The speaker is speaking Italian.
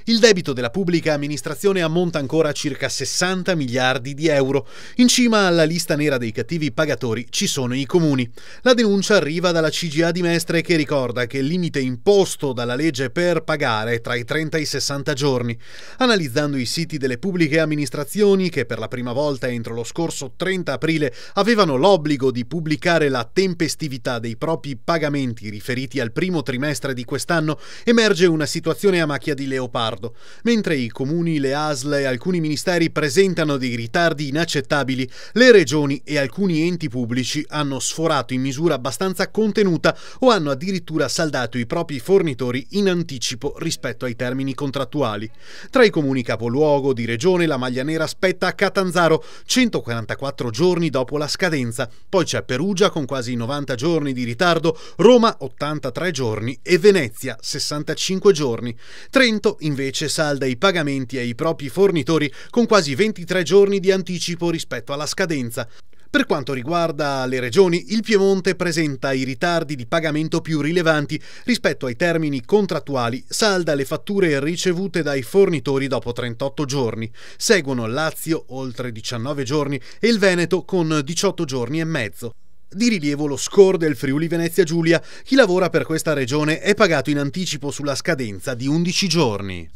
Il debito della pubblica amministrazione ammonta ancora a circa 60 miliardi di euro. In cima alla lista nera dei cattivi pagatori ci sono i comuni. La denuncia arriva dalla CGIA di Mestre, che ricorda che il limite imposto dalla legge per pagare è tra i 30 e i 60 giorni. Analizzando i siti delle pubbliche amministrazioni, che per la prima volta entro lo scorso 30 aprile avevano l'obbligo di pubblicare la tempestività dei propri pagamenti riferiti al primo trimestre di quest'anno, emerge una situazione a macchia di leopardo. Mentre i comuni, le ASL e alcuni ministeri presentano dei ritardi inaccettabili, le regioni e alcuni enti pubblici hanno sforato in misura abbastanza contenuta o hanno addirittura saldato i propri fornitori in anticipo rispetto ai termini contrattuali. Tra i comuni capoluogo di regione la maglia nera spetta a Catanzaro, 144 giorni dopo la scadenza, poi c'è Perugia con quasi 90 giorni di ritardo, Roma 83 giorni e Venezia 65 giorni. Trento invece salda i pagamenti ai propri fornitori con quasi 23 giorni di anticipo rispetto alla scadenza. Per quanto riguarda le regioni, il Piemonte presenta i ritardi di pagamento più rilevanti rispetto ai termini contrattuali, salda le fatture ricevute dai fornitori dopo 38 giorni. Seguono Lazio, oltre 19 giorni, e il Veneto con 18 giorni e mezzo. Di rilievo lo score del Friuli Venezia Giulia. Chi lavora per questa regione è pagato in anticipo sulla scadenza di 11 giorni.